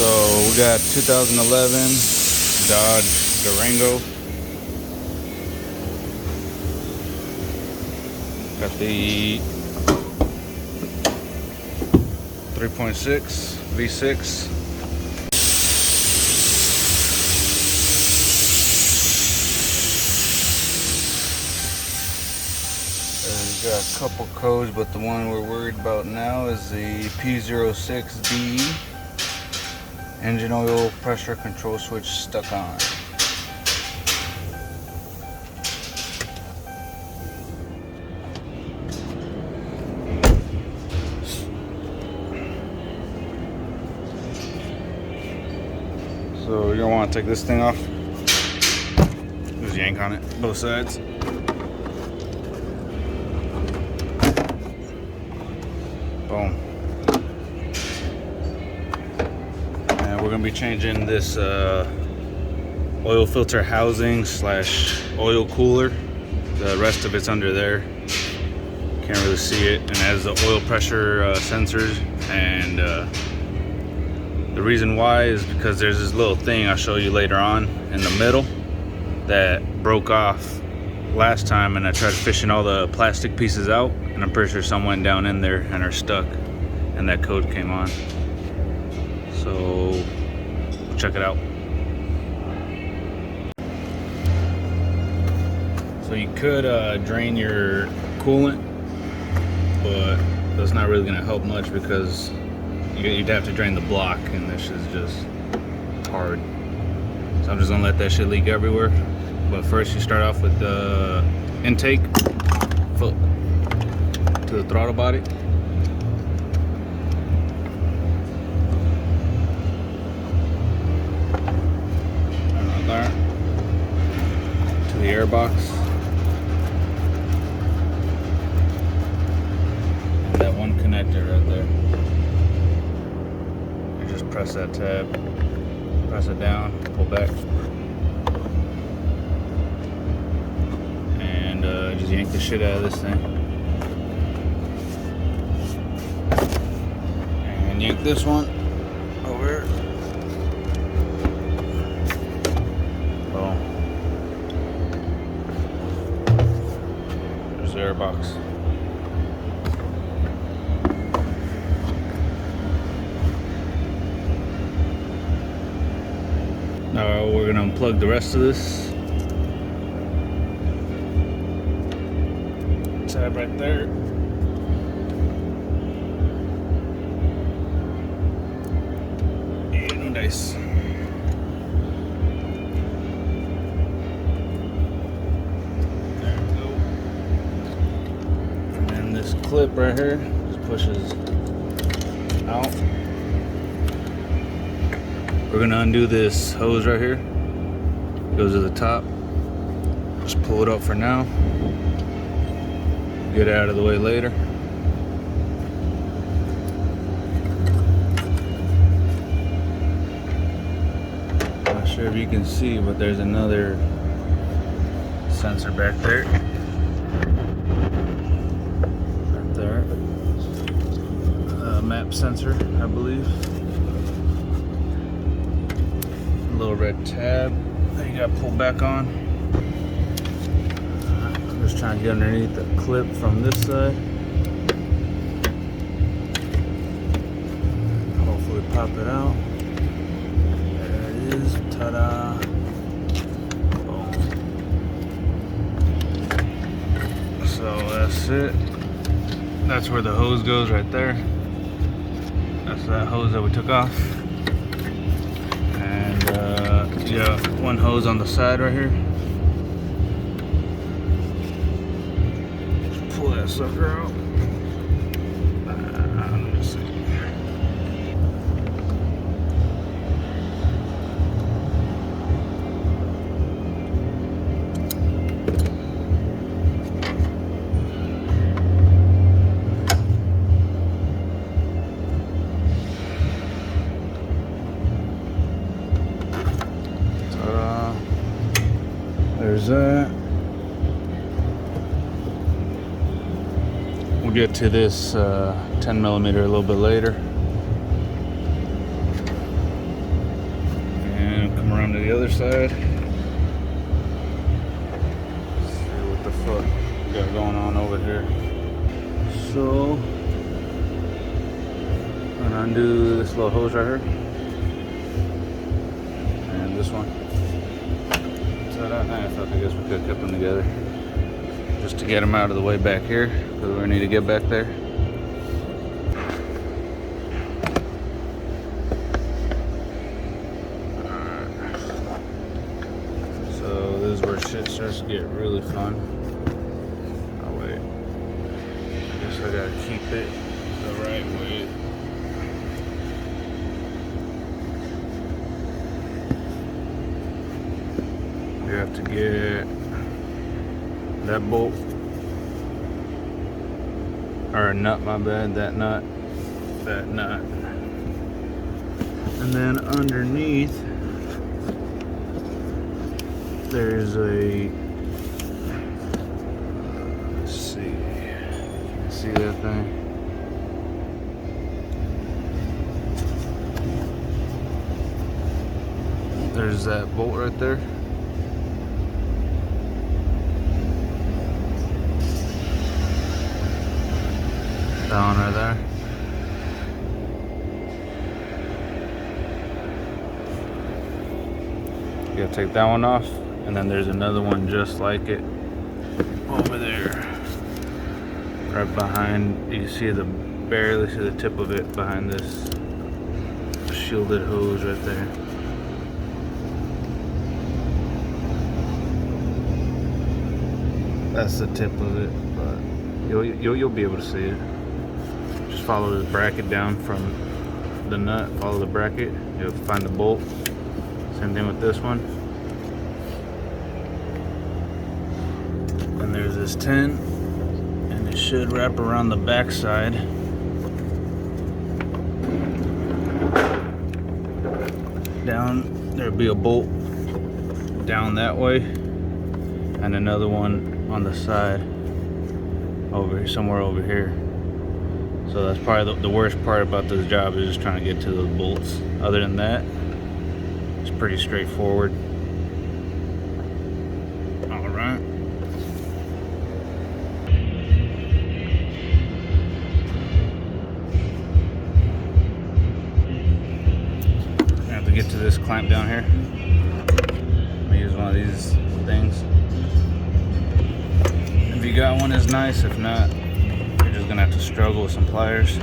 So we got 2011 Dodge Durango. Got the 3.6 V6. We've got a couple codes, but the one we're worried about now is the P06D engine oil pressure control switch stuck on. So you're gonna want to take this thing off. Just yank on it, both sides. Boom. And we're gonna be changing this oil filter housing / oil cooler. The rest of it's under there. Can't really see it, and it has the oil pressure sensors. And the reason why is because there's this little thing I'll show you later on in the middle that broke off last time, and I tried fishing all the plastic pieces out, and I'm pretty sure some went down in there and are stuck, and that code came on. So check it out. So you could drain your coolant, but that's not really gonna help much because you'd have to drain the block, and this is just hard. So I'm just gonna let that shit leak everywhere. But first you start off with the intake foot to the throttle body. Around there to the air box. And that one connector right there. You just press that tab, press it down, pull back. Just yank the shit out of this thing. And yank this one over. Boom. There's the air box. Now we're gonna unplug the rest of this. Tab right there. Yeah, no dice. There we go. And then this clip right here just pushes out. We're gonna undo this hose right here. It goes to the top. Just pull it up for now. Get it out of the way later. Not sure if you can see, but there's another sensor back there. Right there. Map sensor, I believe. A little red tab that you gotta pull back on. Just trying to get underneath the clip from this side. Hopefully pop it out. There it is. Ta-da. Boom. So that's it. That's where the hose goes right there. That's that hose that we took off. And yeah, one hose on the side right here. Pull that sucker out. Let me see. Ta-da. There's that. We'll get to this 10 millimeter a little bit later. on to the other side. Let's see what the fuck we got going on over here. So, I'm gonna undo this little hose right here. And this one. So I thought, I guess we could have kept them together. Just to get them out of the way back here, because we need to get back there. So this is where shit starts to get really fun. Oh wait, I guess I gotta keep it the right way. We have to get that bolt, or a nut, my bad, that nut, and then underneath there's a, let's see, can you see that thing? There's that bolt right there. That one right there. You gotta take that one off, and then there's another one just like it over there, right behind. You see barely see the tip of it behind this shielded hose right there. That's the tip of it, but you'll be able to see it. Just follow the bracket down from the nut, follow the bracket, you'll find the bolt. Same thing with this one. And there's this 10, and it should wrap around the back side. Down, there'll be a bolt down that way, and another one on the side over here, somewhere over here. So that's probably the worst part about this job, is just trying to get to those bolts. Other than that, it's pretty straightforward. All right. I have to get to this clamp down here. I'm gonna use one of these things. If you got one, it's nice. If not, you're just gonna have to struggle with some pliers.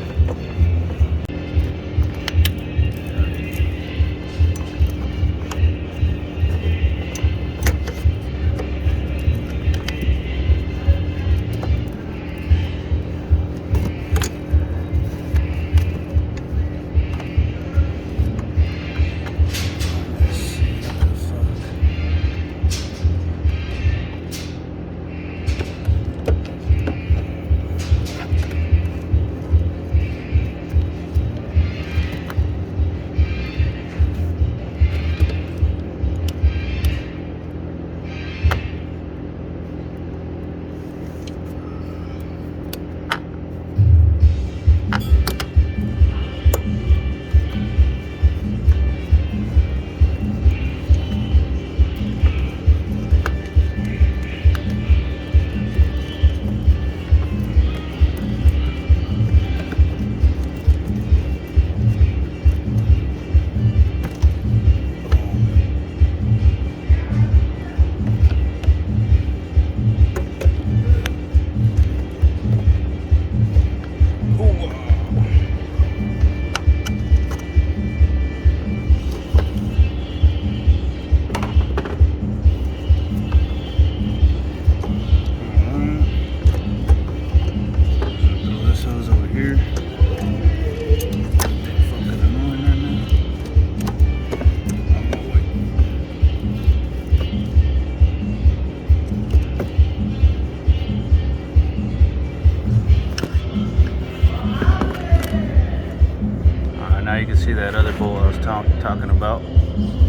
Now you can see that other bolt I was talking about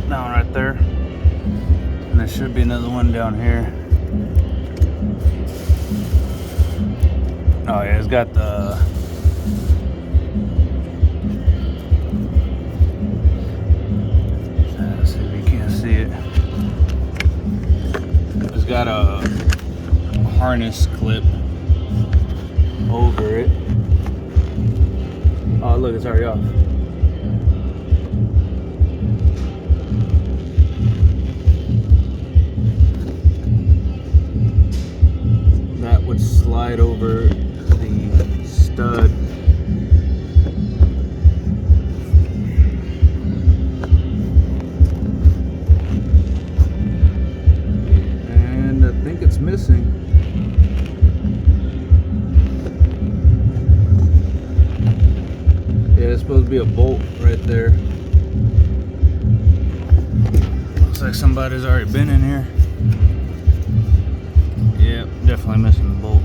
down right there, and there should be another one down here. Oh yeah, it's got the let's see if you can't see got a harness clip over it. Oh, look, it's already off. That would slide over the stud. And I think it's missing. Yeah, it's supposed to be a bolt right there. Looks like somebody's already been in here. Yep, definitely missing the bolt.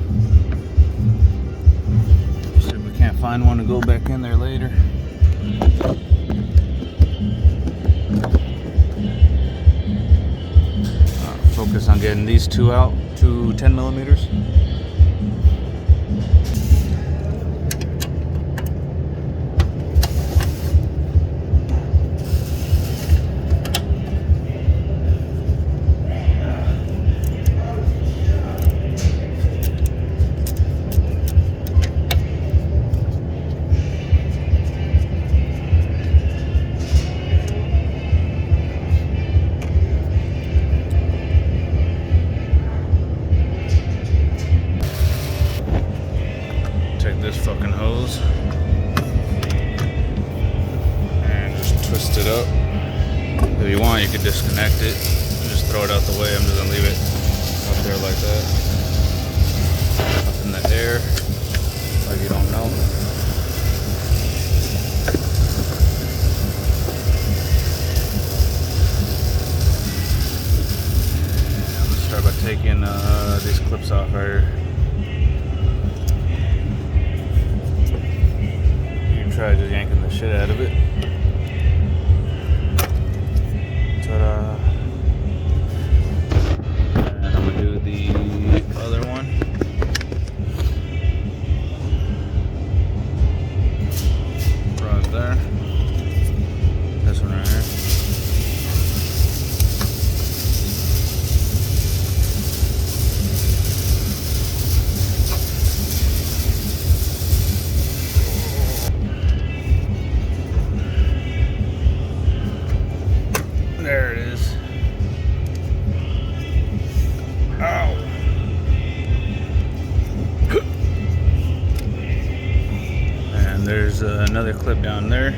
See if we can't find one to go back in there later. Focus on getting these two out, two 10 millimeters. Take this fucking hose and just twist it up. If you want, you can disconnect it and just throw it out the way. I'm just gonna leave it up there like that, up in the air, like you don't know. And I'm gonna start by taking these clips off right here. Try just yanking the shit out of it. Ta-da. And I'm gonna do the other one. Right there. This one right here. There it is. Ow. And there's another clip down there.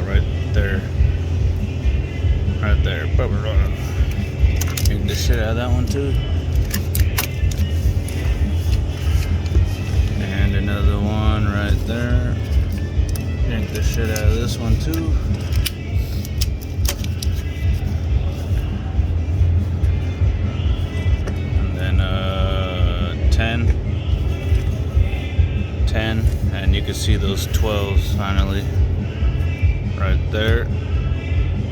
Right there. Right there. Get the shit out of that one too. And another one right there. Yank the shit out of this one too. And then 10, and you can see those 12s finally right there.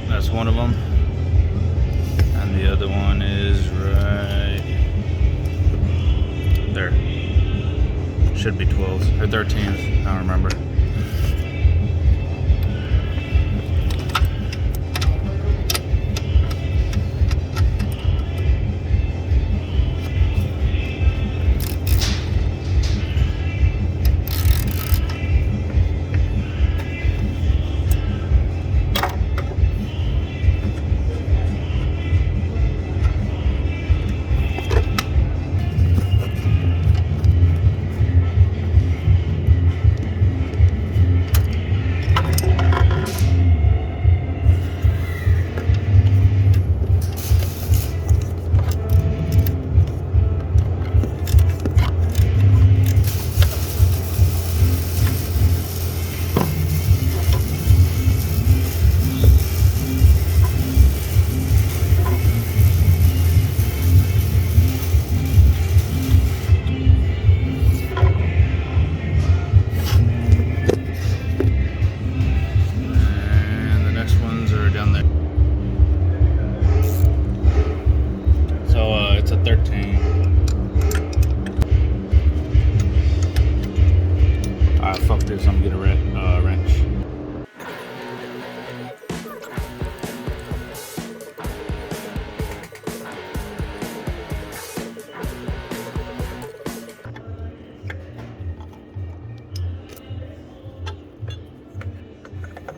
That's one of them, and the other one is right there. Should be 12s or 13s, I don't remember.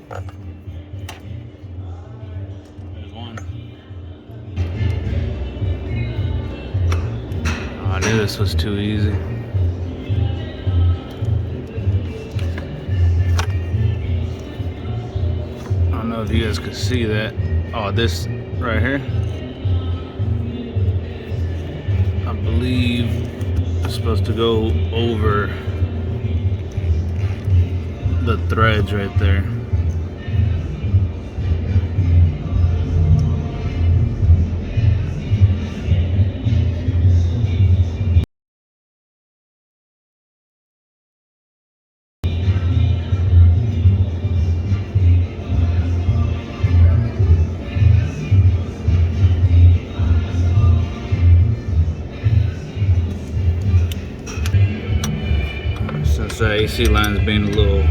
There's one. Oh, I knew this was too easy. I don't know if you guys could see that. Oh, this right here, I believe it's supposed to go over the threads right there. Since the AC line's being a little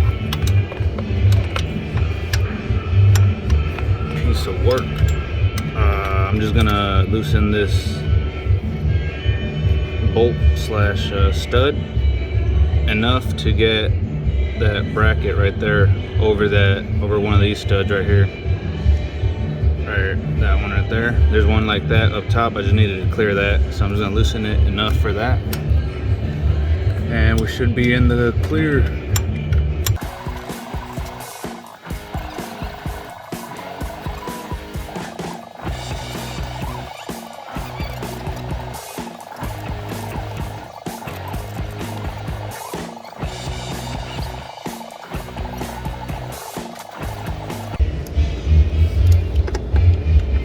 piece of work, I'm just gonna loosen this bolt slash stud enough to get that bracket right there over one of these studs right here. Right, that one right there. There's one like that up top. I just needed to clear that, so I'm just gonna loosen it enough for that. And we should be in the clear.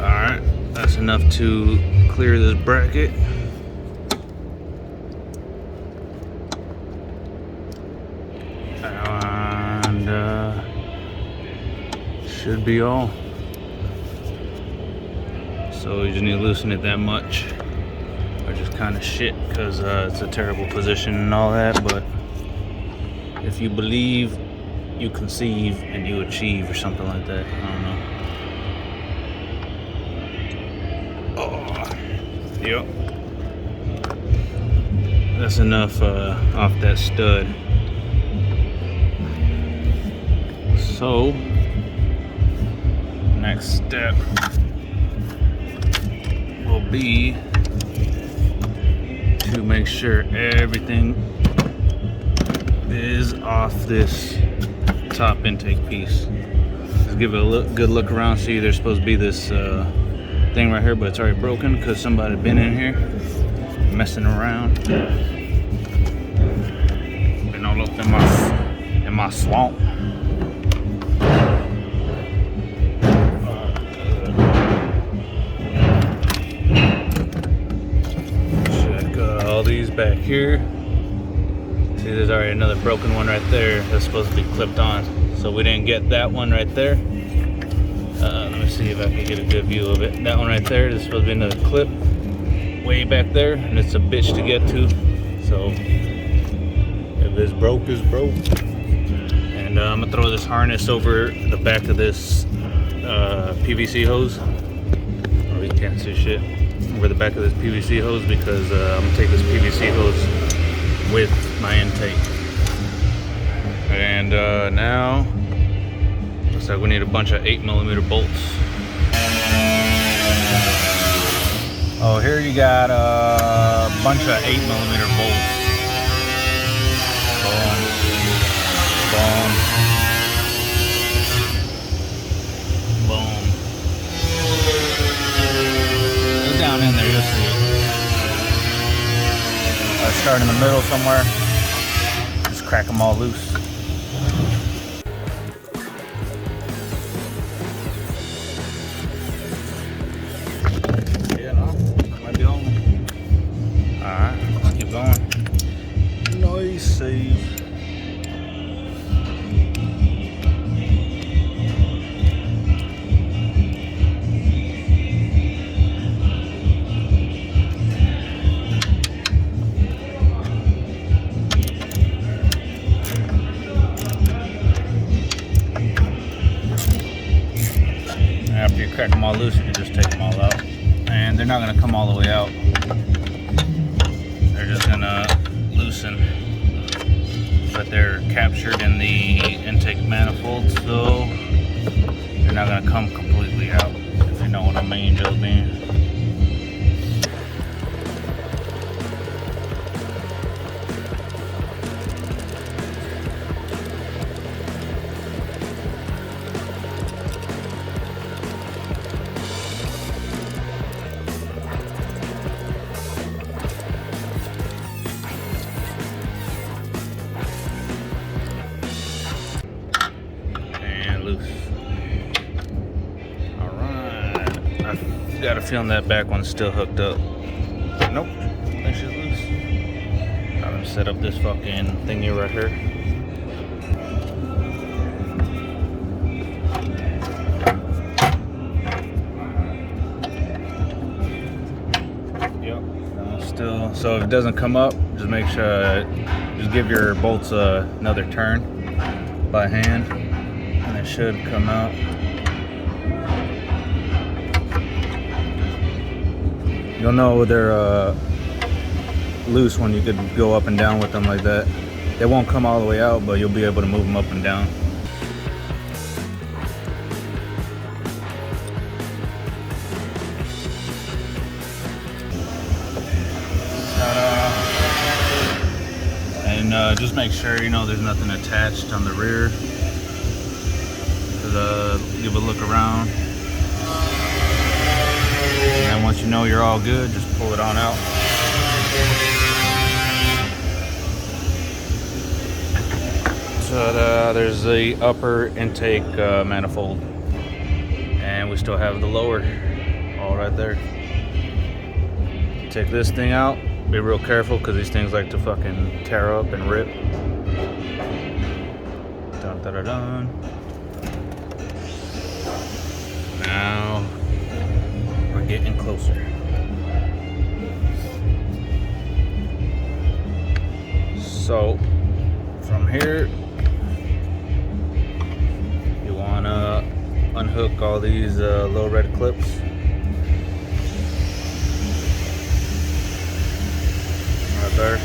Alright, that's enough to clear this bracket. And should be all. So you just need to loosen it that much, which is kind of shit because it's a terrible position and all that. But if you believe, you conceive and you achieve, or something like that. I don't know. Oh, yep. That's enough off that stud. So, next step will be to make sure everything is off this top intake piece. Just give it a good look around. See, there's supposed to be this thing right here, but it's already broken because somebody been in here messing around. Been all up in my swamp. These back here. See, there's already another broken one right there that's supposed to be clipped on, so we didn't get that one right there. Let me see if I can get a good view of it. That one right there is supposed to be another clip way back there, and it's a bitch to get to. So if it's broke, it's broke. And I'm gonna throw this harness over the back of this PVC hose. Oh, you can't see shit. Over the back of this PVC hose, because I'm gonna take this PVC hose with my intake. And now looks like we need a bunch of 8mm bolts. Oh, here you got a bunch of 8mm bolts. Boom, boom, boom. Down in there, you'll see it. Start in the middle somewhere. Just crack them all loose. Yeah, no, that might be on. Alright, let's keep going. Nice save. After you crack them all loose, you can just take them all out. And they're not going to come all the way out. They're just going to loosen. But they're captured in the intake manifold, so it loose. Alright. I got a feeling that back one's still hooked up. Nope. That shit's loose. I'm gonna set up this fucking thingy right here. Still, so if it doesn't come up, just make sure, just give your bolts another turn by hand, and it should come out. You'll know they're loose when you could go up and down with them like that. They won't come all the way out, but you'll be able to move them up and down. And just make sure there's nothing attached on the rear. Give a look around, and then once you know you're all good, just pull it on out. So there's the upper intake manifold, and we still have the lower all right there. Take this thing out. Be real careful because these things like to fucking tear up and rip. Dun, dun, dun, dun. Now we're getting closer. So from here, you want to unhook all these little red clips. Right there.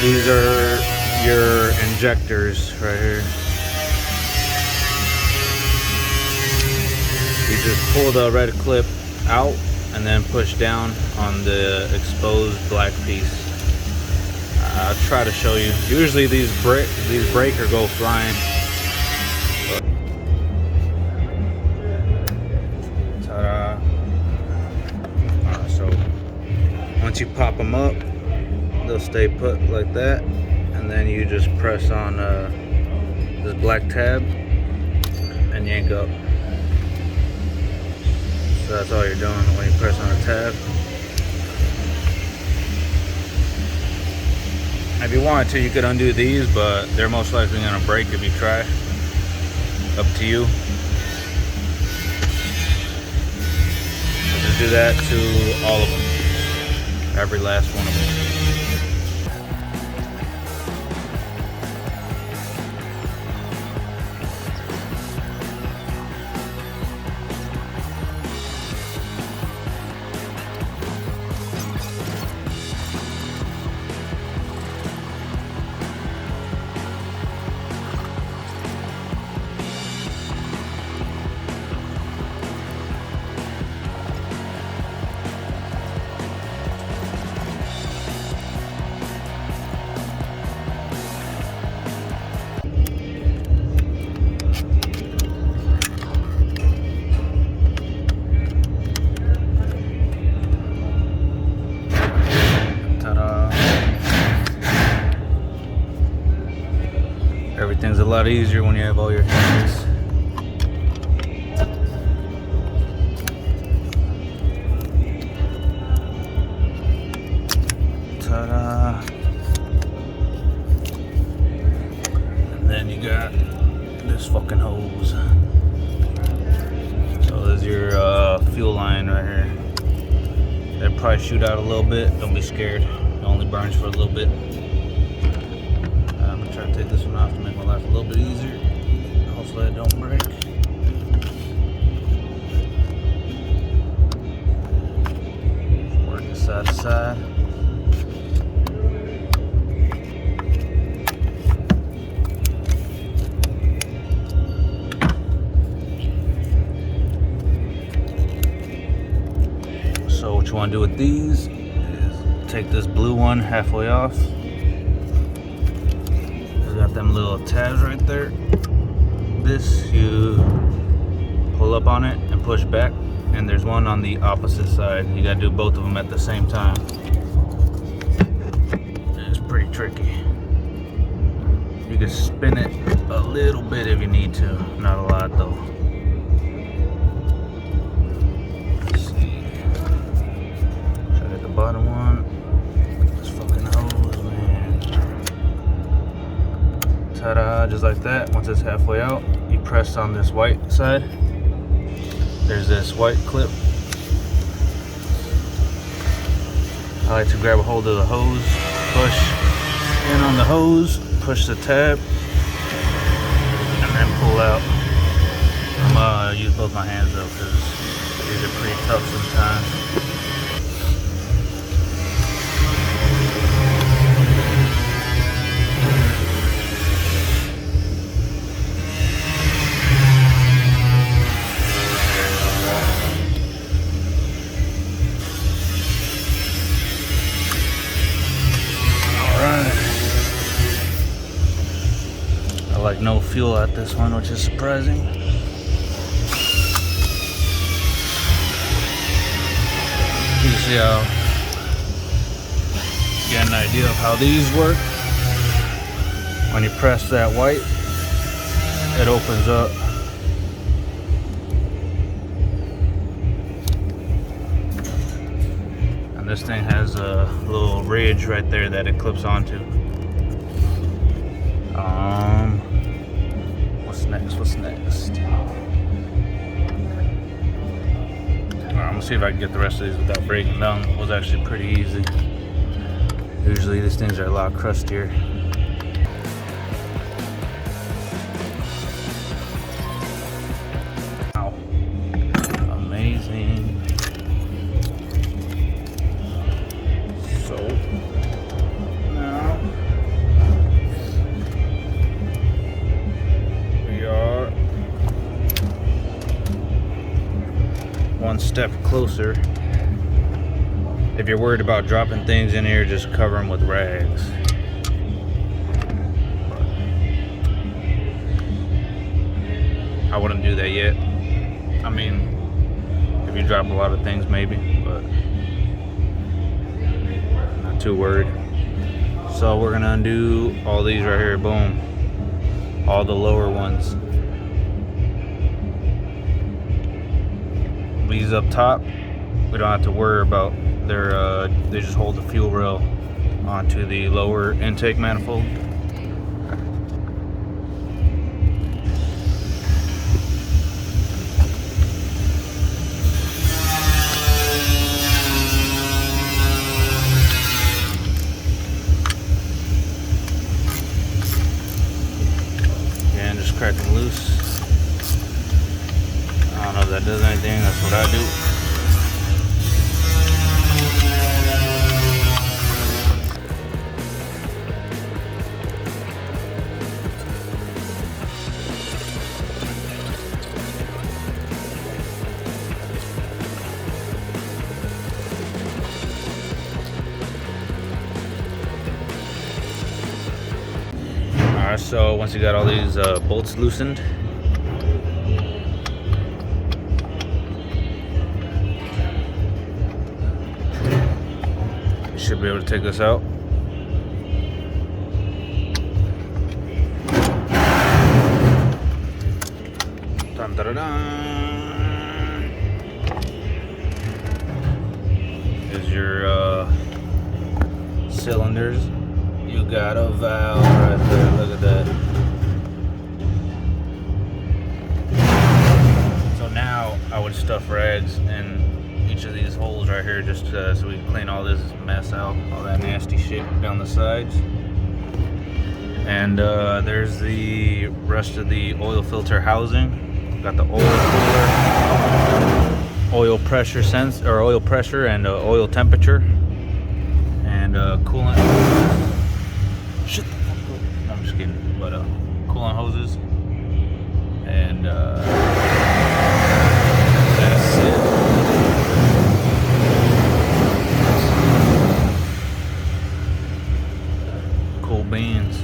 These are your injectors right here. You just pull the red clip out and then push down on the exposed black piece. I'll try to show you. Usually these break or go flying. Ta-da. So once you pop them up, they'll stay put like that, and then you just press on this black tab and yank up. So that's all you're doing when you press on a tab. If you wanted to, you could undo these, but they're most likely going to break if you try. Up to you. So just do that to all of them. Every last one of them. Everything's a lot easier when you have all your hands. Ta-da! And then you got this fucking hose. So there's your fuel line right here. It'll probably shoot out a little bit. Don't be scared. It only burns for a little bit. I'm gonna try to take this one off to make my life a little bit easier. Hopefully it don't break. Work it side to side. So what you want to do with these is take this blue one halfway off. Got them little tabs right there. This, you pull up on it and push back, and there's one on the opposite side. You gotta do both of them at the same time. It's pretty tricky. You can spin it a little bit if you need to, not a lot though. Let's see. Try to get the bottom one. This fucking hose, man. Ta-da, just like that. Once it's halfway out, you press on this white side. There's this white clip. I like to grab a hold of the hose, push in on the hose, push the tab, and then pull out. I'm gonna use both my hands though, because these are pretty tough sometimes. Like no fuel at this one, which is surprising. You can see how, get an idea of how these work. When you press that white, it opens up. And this thing has a little ridge right there that it clips onto. What's next? Alright, I'm gonna see if I can get the rest of these without breaking down. It was actually pretty easy. Usually these things are a lot crustier. Wow. Amazing. So now one step closer. If you're worried about dropping things in here, just cover them with rags. I wouldn't do that yet. I mean, if you drop a lot of things maybe, but not too worried. So we're gonna undo all these right here, boom. All the lower ones. These up top, we don't have to worry about. They just hold the fuel rail onto the lower intake manifold. And just crack them loose. I don't know if that does anything, that's what I do. Alright, so once you got all these bolts loosened, should be able to take this out. Dun, dun, dun, dun. Here's your cylinders. You got a valve right there. Look at that. So now I would stuff rags in each of these holes right here, just so we can clean all this mess out, all that nasty shit down the sides. And there's the rest of the oil filter housing. Got the oil cooler, oil pressure sense, or oil pressure and oil temperature, and coolant. Shit. No, I'm just kidding. But coolant hoses, and that's it. Cool beans.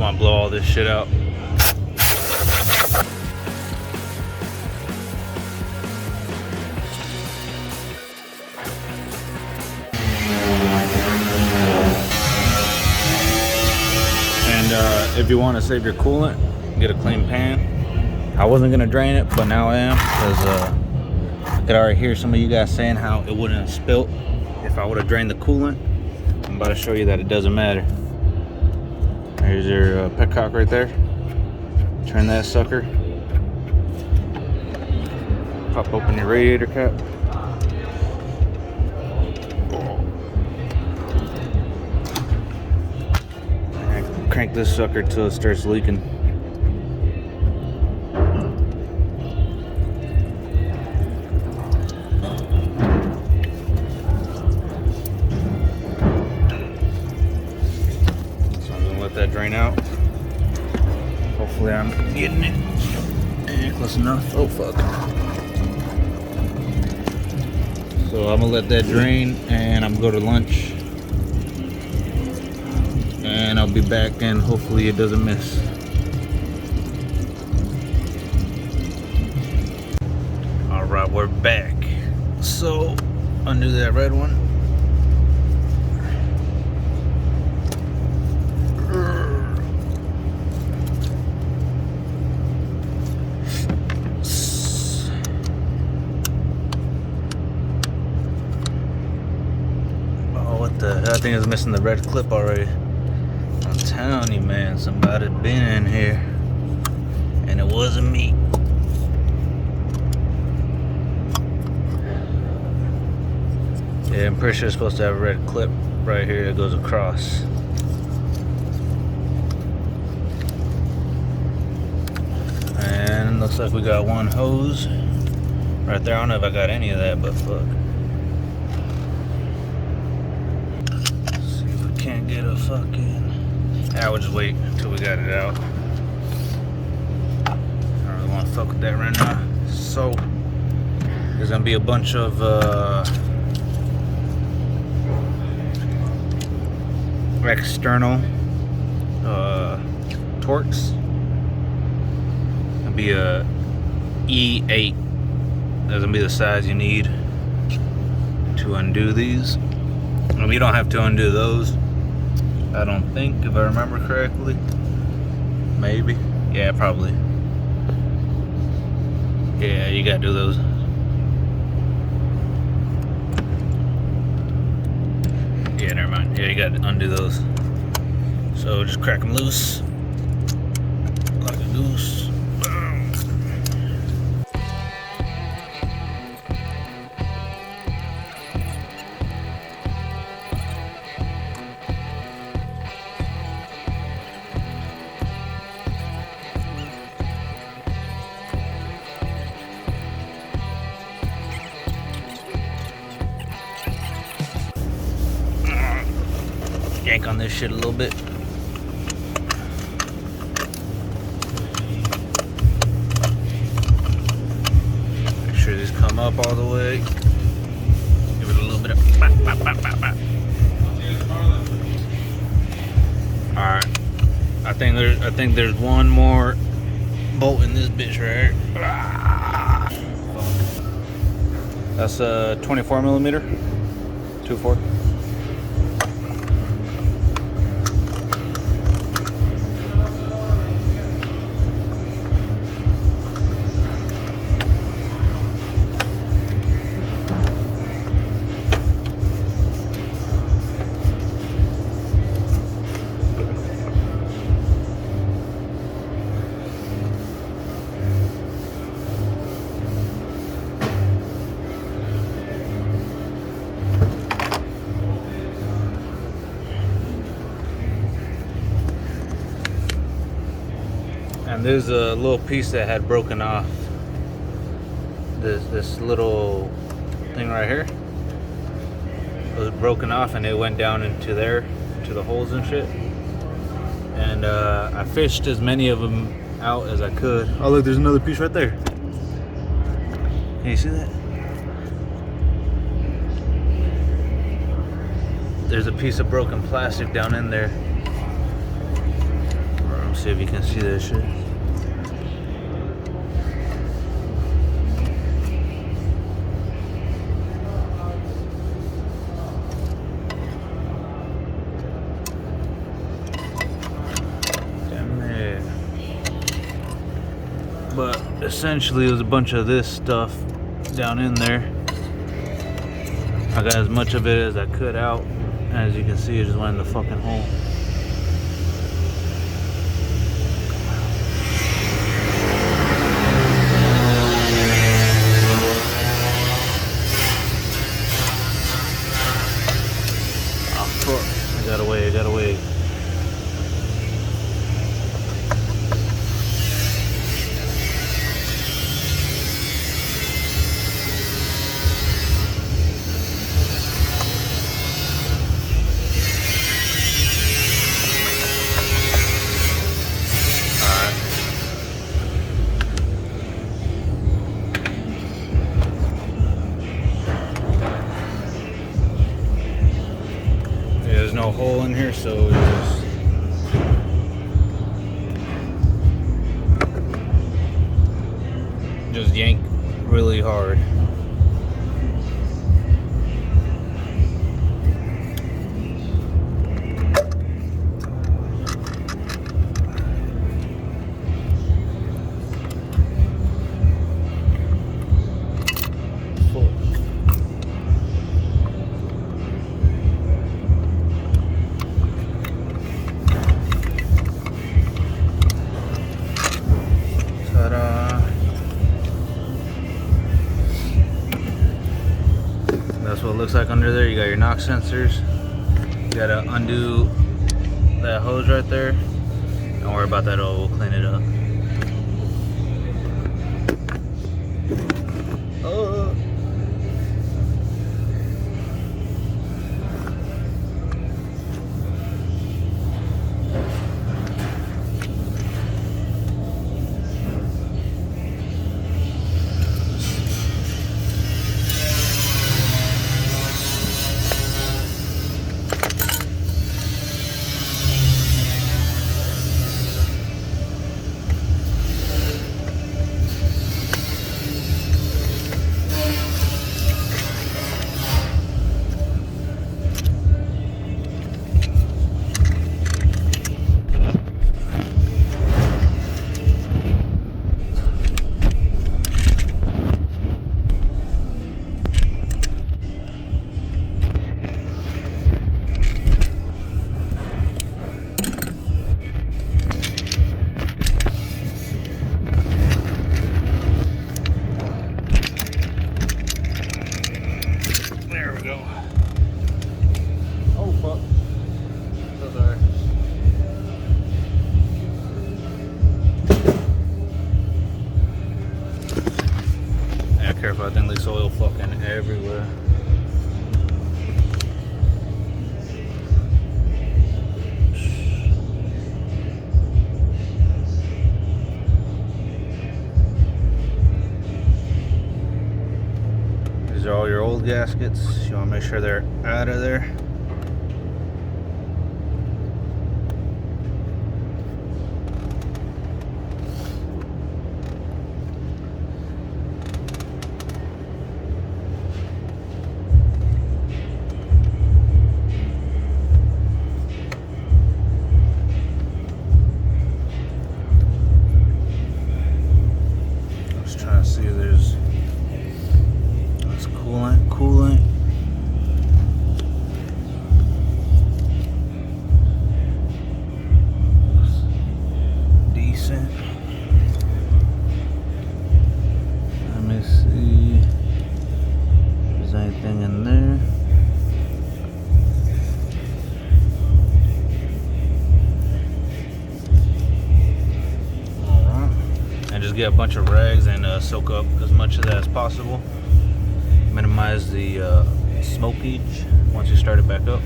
want to blow all this shit out. And if you want to save your coolant, get a clean pan. I wasn't gonna drain it, but now I am, because I could already hear some of you guys saying how it wouldn't have spilt if I would have drained the coolant. I'm about to show you that it doesn't matter. There's your petcock right there. Turn that sucker. Pop open your radiator cap. And crank this sucker till it starts leaking. That drain out. Hopefully I'm getting it close enough. Oh fuck. So I'm gonna let that drain and I'm gonna go to lunch, and I'll be back and hopefully it doesn't miss. Alright, we're back. So undo that red one. I think it's missing the red clip already. I'm telling you, man, somebody been in here, and it wasn't me. Yeah, I'm pretty sure it's supposed to have a red clip right here that goes across. And looks like we got one hose right there. I don't know if I got any of that, but fuck. Can't get a fucking... I would just wait until we got it out. I don't really want to fuck with that right now. So there's gonna be a bunch of external torques. It'll be a E8. That's gonna be the size you need to undo these. And you don't have to undo those, I don't think, if I remember correctly. Maybe. Yeah, probably. Yeah, you gotta do those. Yeah, never mind. Yeah, you gotta undo those. So just crack them loose. Like a goose. Yank on this shit a little bit. Make sure these come up all the way. Give it a little bit of bop, bop, bop, bop, bop. All right. I think there's one more bolt in this bitch right here. That's a 24 millimeter, 2.4. And there's a little piece that had broken off. This little thing right here, it was broken off and it went down into there, to the holes and shit. And I fished as many of them out as I could. Oh look, there's another piece right there. Can you see that? There's a piece of broken plastic down in there. See if you can see that shit. Damn it. But essentially, it was a bunch of this stuff down in there. I got as much of it as I could out. As you can see, it just went in the fucking hole. Oh fuck, I got away. There's no hole in here, so just yank really hard. That's what it looks like under there. You got your knock sensors. You gotta undo that hose right there. Don't worry about that, we'll clean it up. Oh. There we go. Oh fuck. So sorry. Yeah, careful, I think there's oil fucking everywhere. These are all your old gaskets. You want to make sure they're out of there. Just trying to see if there's coolant. Decent. Let me see if there's anything in there. Alright. And just get a bunch of rags and soak up as much of that as possible. Minimize the smokage once you start it back up.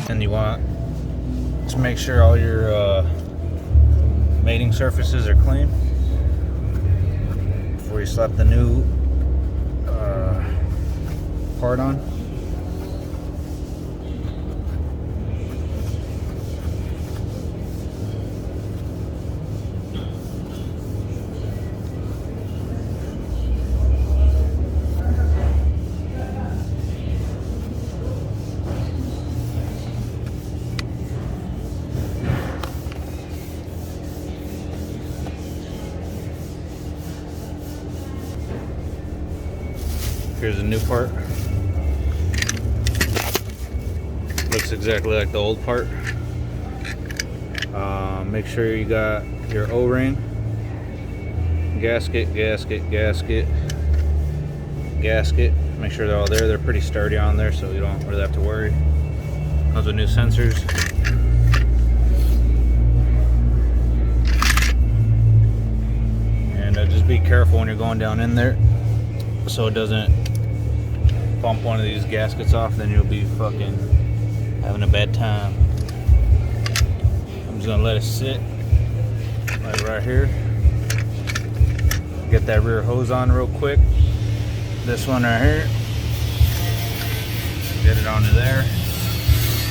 And you want to make sure all your mating surfaces are clean before you slap the new part on. Here's a new part. Looks exactly like the old part. Make sure you got your O-ring, gasket, gasket, gasket, gasket. Make sure they're all there. They're pretty sturdy on there, so you don't really have to worry. Comes with new sensors. And just be careful when you're going down in there, so it doesn't bump one of these gaskets off, then you'll be fucking having a bad time. I'm just gonna let it sit like right here. Get that rear hose on real quick. This one right here. Get it onto there,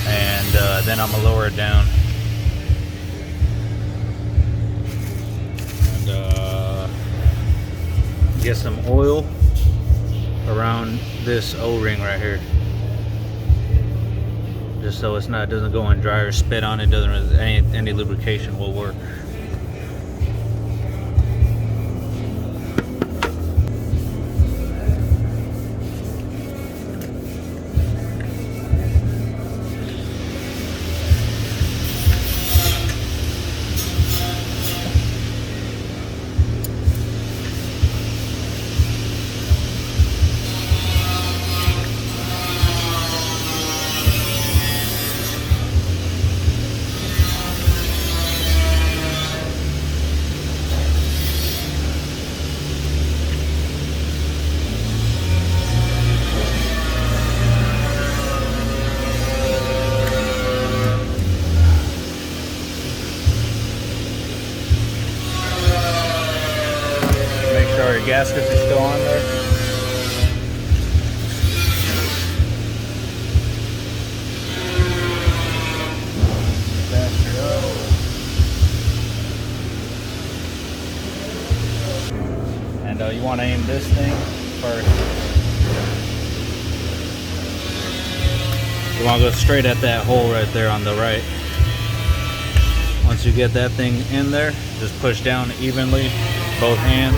and then I'm gonna lower it down. And get some oil around this O-ring right here, just so it's not, doesn't go in dry or spit on it. Doesn't, any lubrication will work. Your gaskets are still on there. Faster up. And you want to aim this thing first. You want to go straight at that hole right there on the right. Once you get that thing in there, just push down evenly, both hands.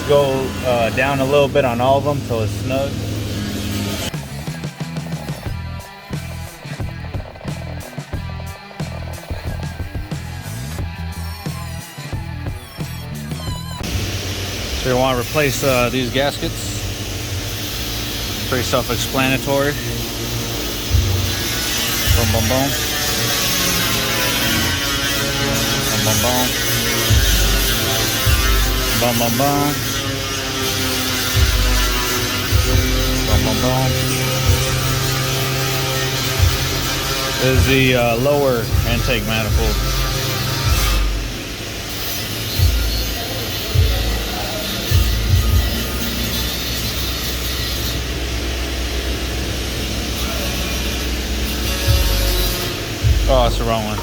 Go down a little bit on all of them till it's snug. So you want to replace these gaskets. Pretty self-explanatory. Boom, boom, boom. Boom, boom, boom. Boom, boom, boom. Boom, boom, boom. This is the lower intake manifold. Oh, it's the wrong one.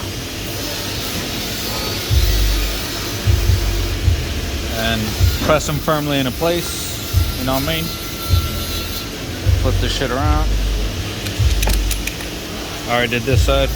And press them firmly into place, you know what I mean? Flip this shit around. Alright, did this side.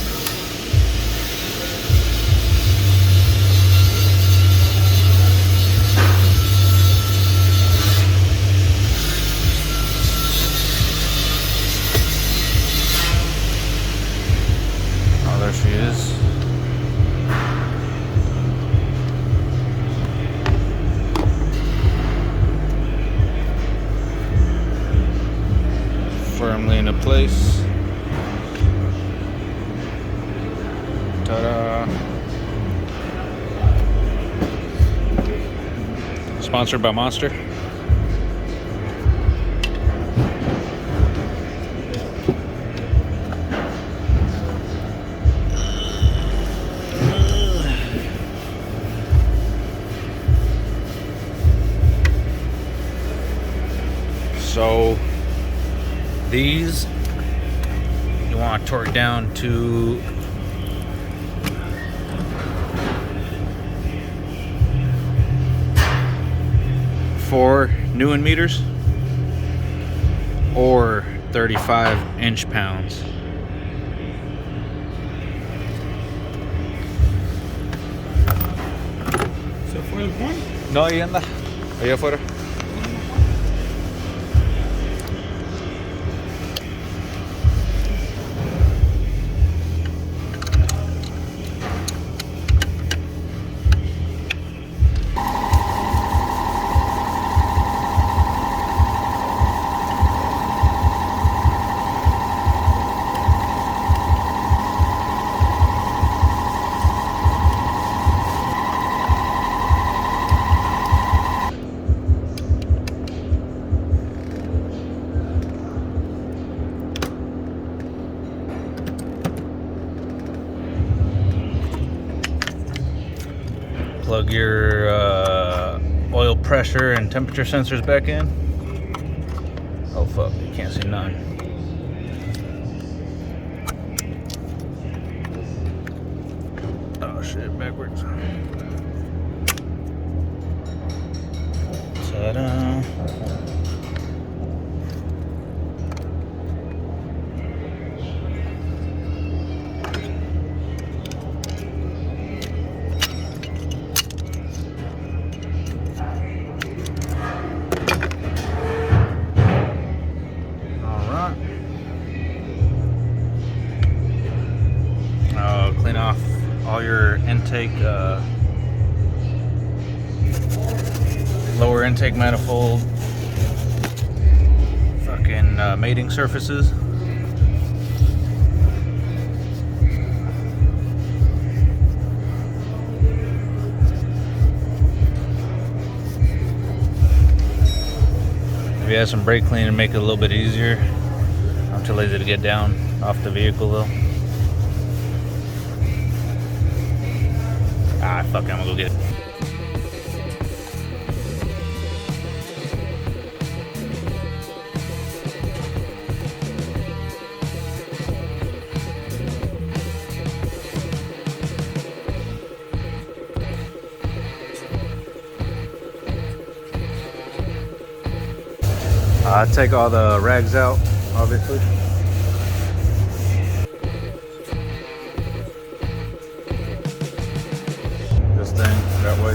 place. Ta-da! Sponsored by Monster. So these you want to torque down to 4 Newton meters or 35 inch-pounds. ¿Se fue el Juan? No, ahí anda, allá afuera. Plug your oil pressure and temperature sensors back in. Oh fuck, you can't see none. Oh shit, backwards. Ta-da. Clean off all your intake, lower intake manifold, fucking mating surfaces. If you add some brake cleaner, make it a little bit easier. I'm too lazy to get down off the vehicle though. Ah, fuck it, I'm gonna go get it. I take all the rags out, obviously. This thing, that way.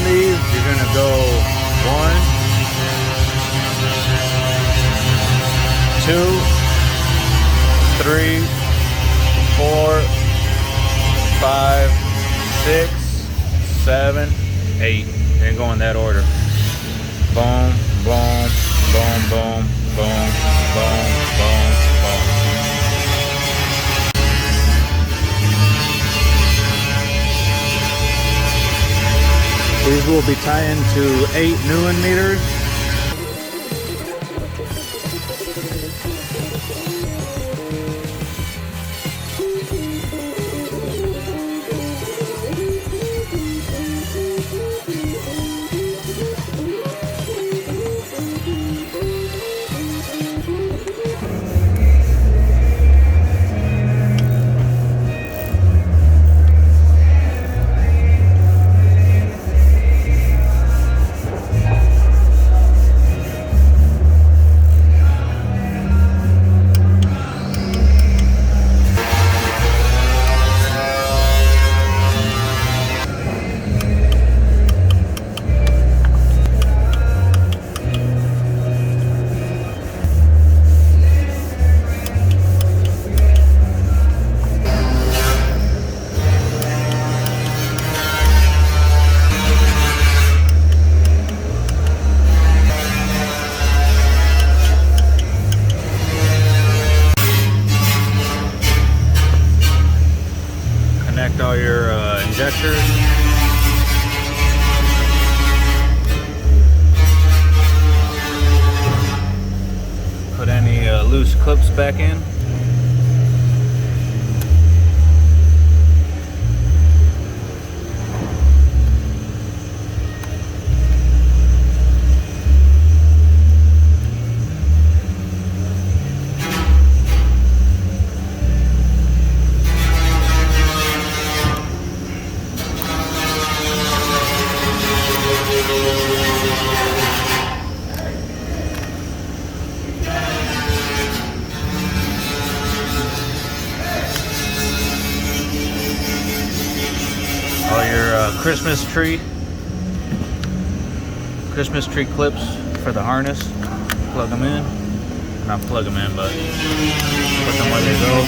You're gonna go 1, 2, 3, 4, 5, 6, 7, 8. And go in that order. Boom, boom, boom, boom, boom, boom, boom, boom. These will be tying to 8 Newton meters. injectors. Put any loose clips back in. All your Christmas tree clips for the harness. Plug them in. Not plug them in, but put them where they go.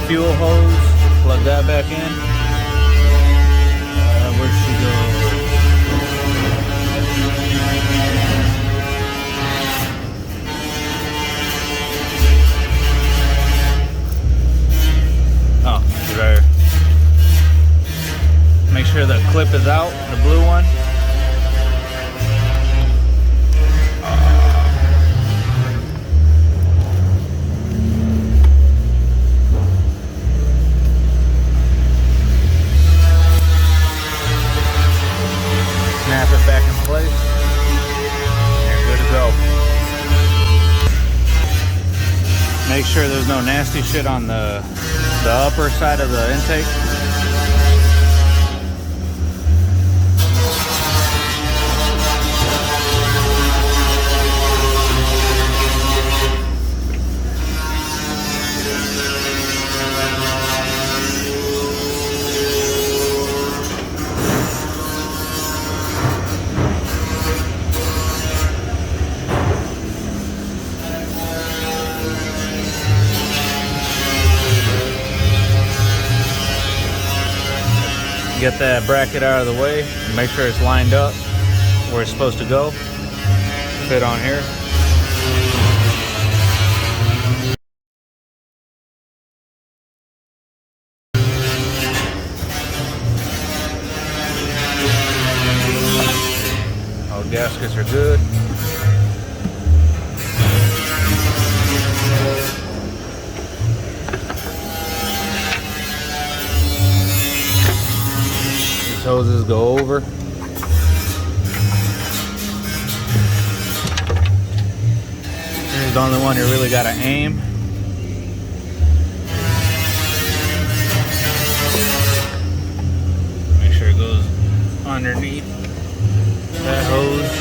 Fuel hose, plug that back in. Where'd she go? Oh, she's right here. Make sure the clip is out, the blue one. Snap it back in place. You're good to go. Make sure there's no nasty shit on the upper side of the intake. Get that bracket out of the way. Make sure it's lined up where it's supposed to go. Fit on here. All gaskets are good. Hoses go over. Here's the only one you really gotta aim. Make sure it goes underneath that hose.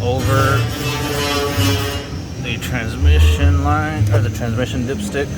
Over the transmission line or the transmission dipstick.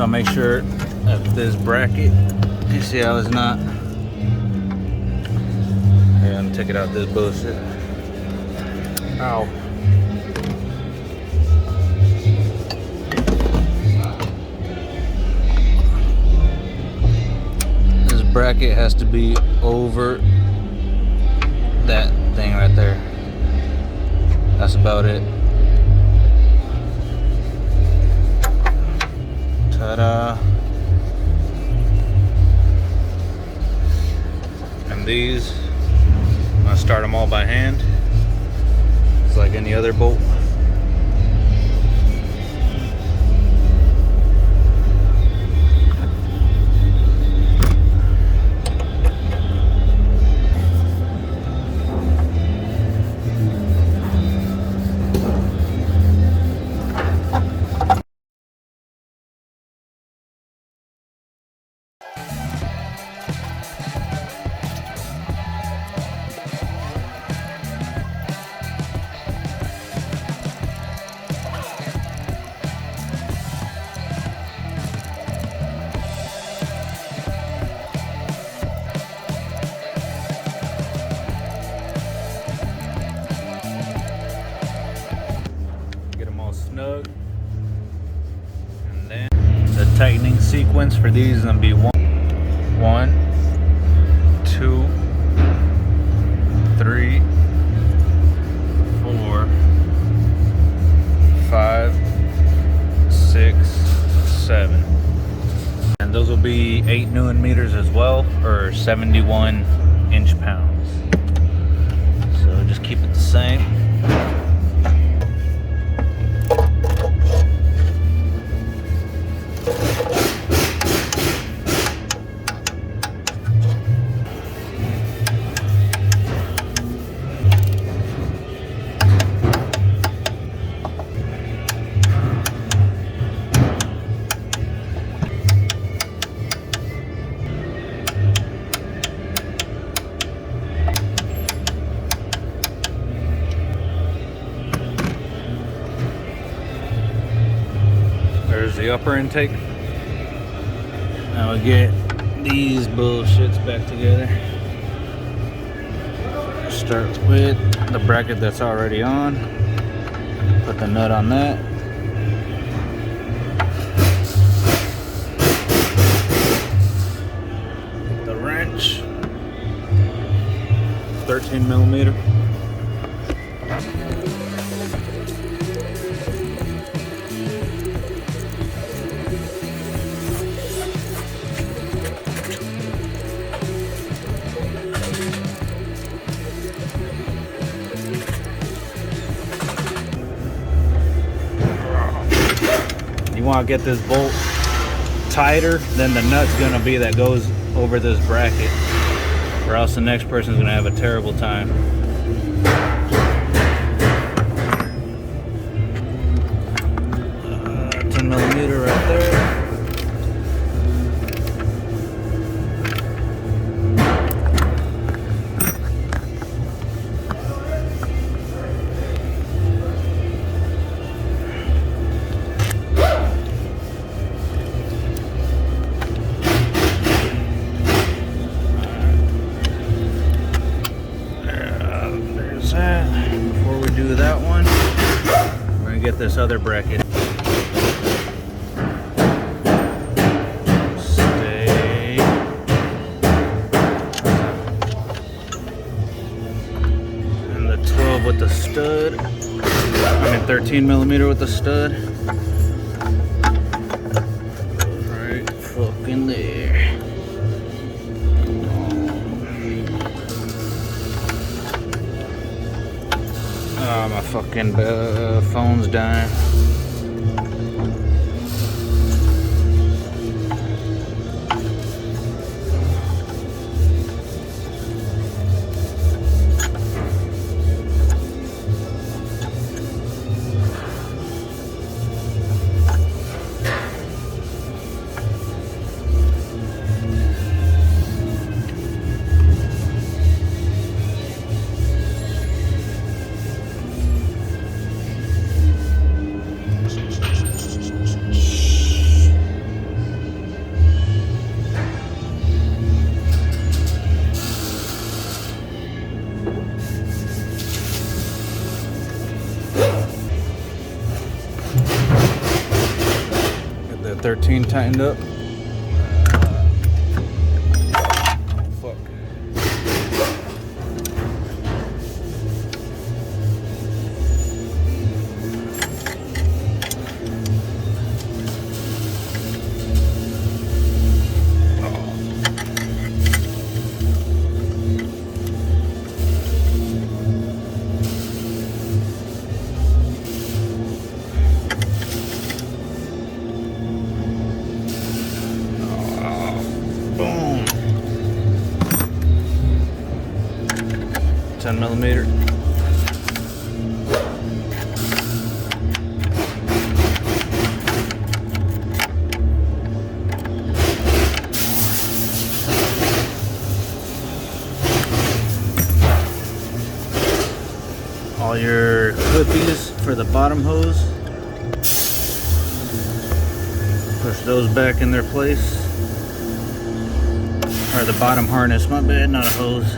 make sure that this bracket, you see how it's not. Here, I'm gonna take it out this bullshit. Ow. This bracket has to be over that thing right there. That's about it. Ta-da. And these, I'm gonna start them all by hand. It's like any other bolt. Snug, and then the tightening sequence for these is gonna be 1, 2, 3, 4, 5, 6, 7, and those will be 8 Newton meters as well, or 71 inch-pounds. So just keep it the same. There's the upper intake. Now we get these bullshits back together. Start with the bracket that's already on. Put the nut on that. The wrench. 13 millimeter. You want to get this bolt tighter than the nut's going to be that goes over this bracket, or else the next person's going to have a terrible time. 10 millimeter right there. Before we do that one, we're gonna get this other bracket. Stay. And the 12 with the stud. I mean 13 millimeter with the stud. Right fucking there. Oh, my fucking phone's dying. Got that 13 tightened up. Fuck. Boom. 10mm. All your clippies for the bottom hose. Push those back in their place. Or the bottom harness, my bad, not a hose.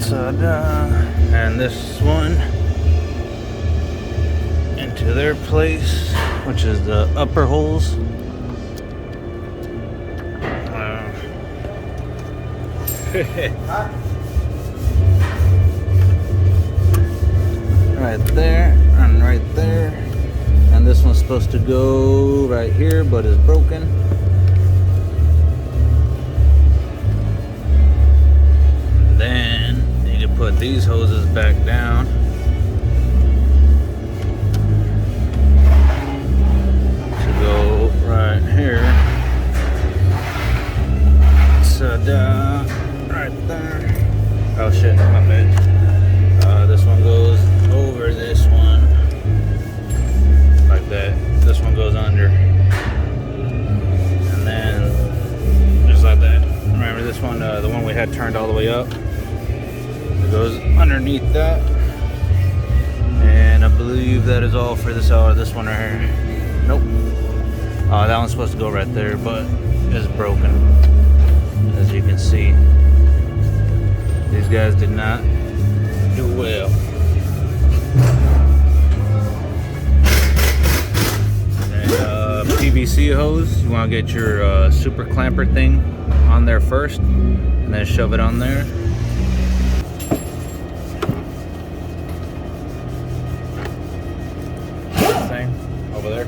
Ta-da! And this one into their place, which is the upper holes. Right there and right there, and this one's supposed to go right here but is broken. Then you can put these hoses back down. To go right here. Ta-da! Right there. Oh shit, my bad. This one goes over this one like that. This one goes under, and then just like that. Remember this one, the one we had turned all the way up, it goes underneath that. And I believe that is all for this one right here. Nope. That one's supposed to go right there, but it's broken, as you can see. These guys did not do well. And PVC hose, you want to get your super clamper thing on there first, and then shove it on there. Thing over there.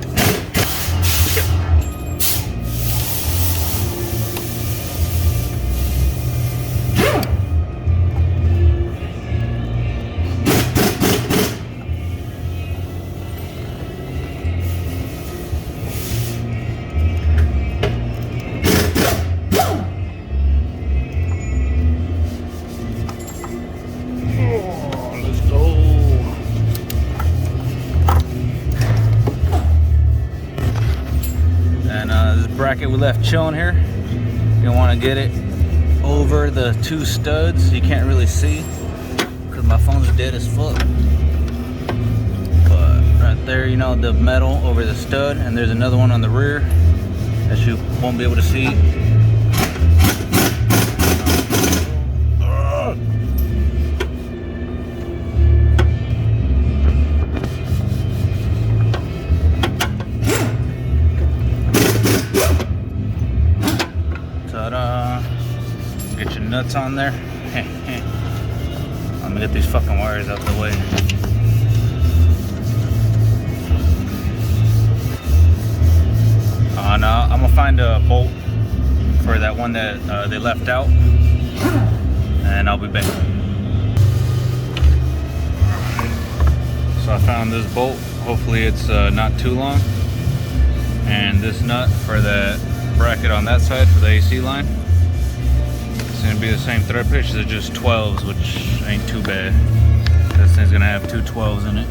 Bracket we left chilling here. You want to get it over the two studs. You can't really see because my phone's dead as fuck. But right there, you know, the metal over the stud, and there's another one on the rear that you won't be able to see. Get your nuts on there. Let me get these fucking wires out the way. Now I'm gonna find a bolt for that one that they left out, and I'll be back. So I found this bolt. Hopefully it's not too long. And this nut for that bracket on that side for the AC line. It's gonna be the same thread pitch, they're just 12s, which ain't too bad. This thing's gonna have two 12s in it.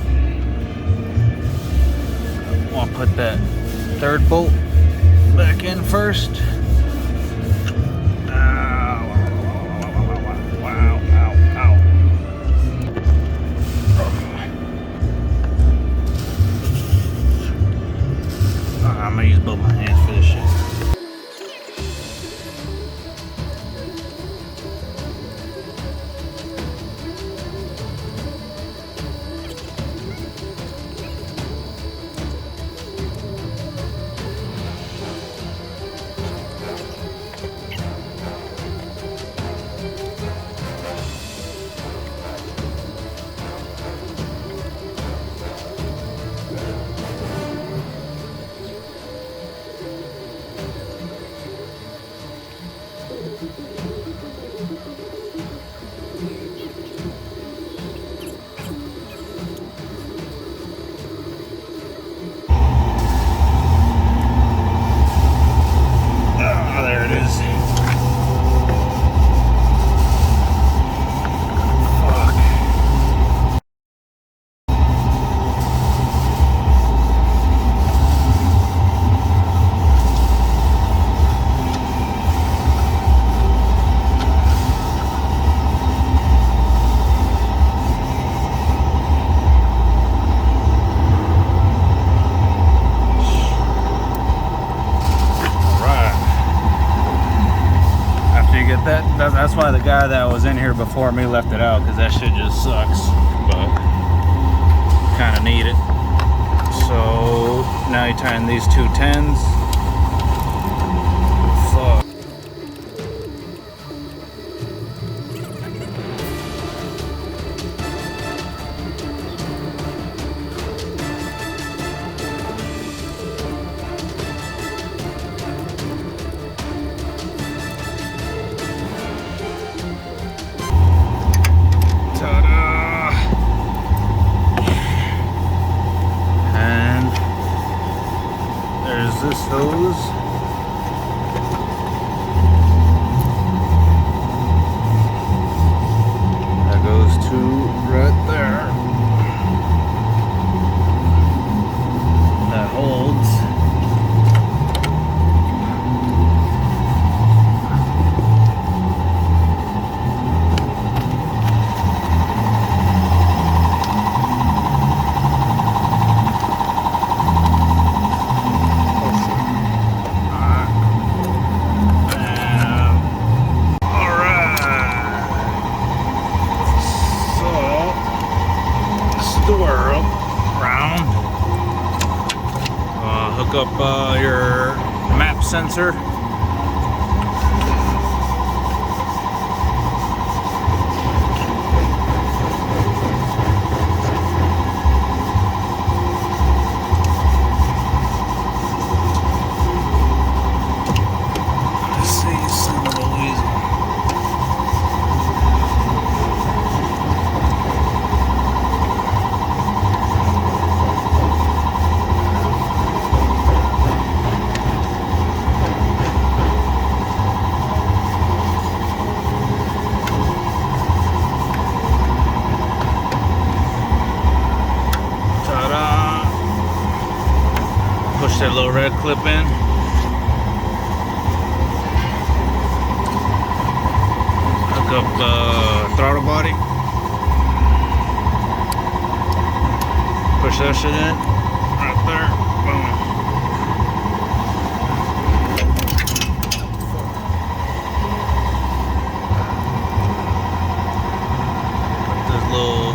I'll put that third bolt back in first. use both my hands for this shit. That's why the guy that was in here before me left it out, because that shit just sucks, but kind of need it. So now you tie in these two 10s. Fuck. This hose. That goes to right there. That holds. Hook up your map sensor. Let's see, son of a weasel. Push that little red clip in. Hook up the throttle body. Push that shit in. Right there. Boom. Put this little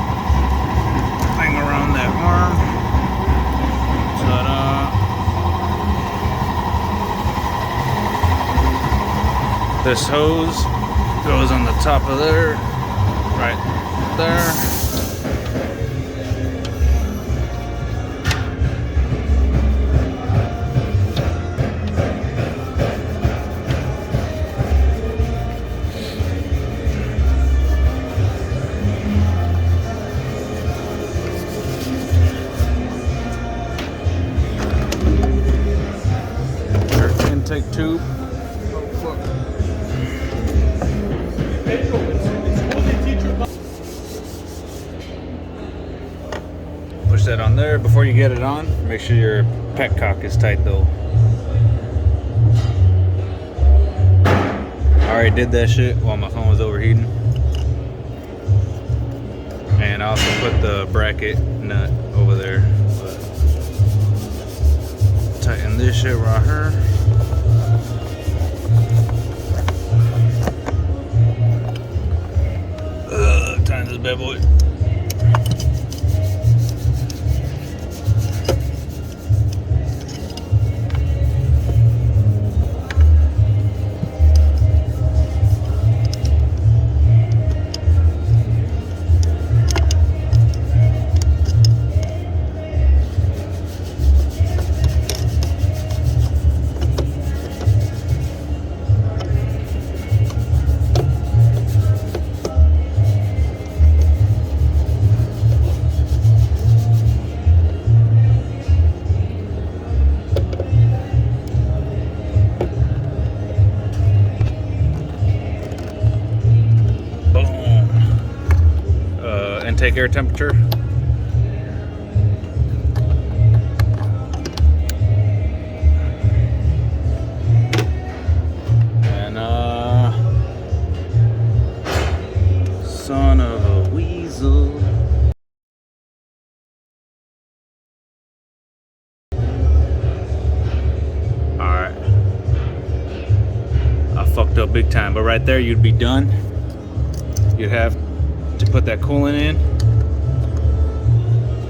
thing around that arm. Ta-da. This hose goes on the top of there, right there. Your intake tube. Push that on there. Before you get it on, make sure your petcock is tight though. I already did that shit while my phone was overheating. And I also put the bracket nut over there. But tighten And this shit right here. Time this bad boy. Intake air temperature. And son of a weasel. Alright. I fucked up big time, but right there you'd be done. You'd have to put that coolant in,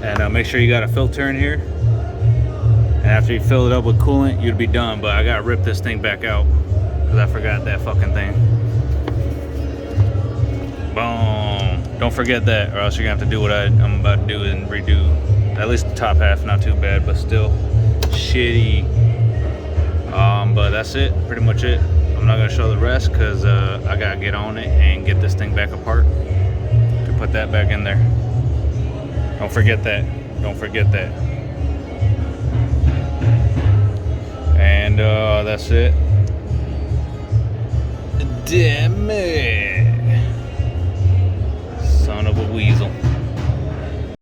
and make sure you got a filter in here, and after you fill it up with coolant you'd be done. But I gotta rip this thing back out because I forgot that fucking thing. Boom. Don't forget that, or else you're gonna have to do what I'm about to do and redo at least the top half. Not too bad, but still shitty. But that's it, pretty much it. I'm not gonna show the rest because I gotta get on it and get this thing back apart. Put that back in there. Don't forget that. Don't forget that. And that's it. Damn it. Son of a weasel.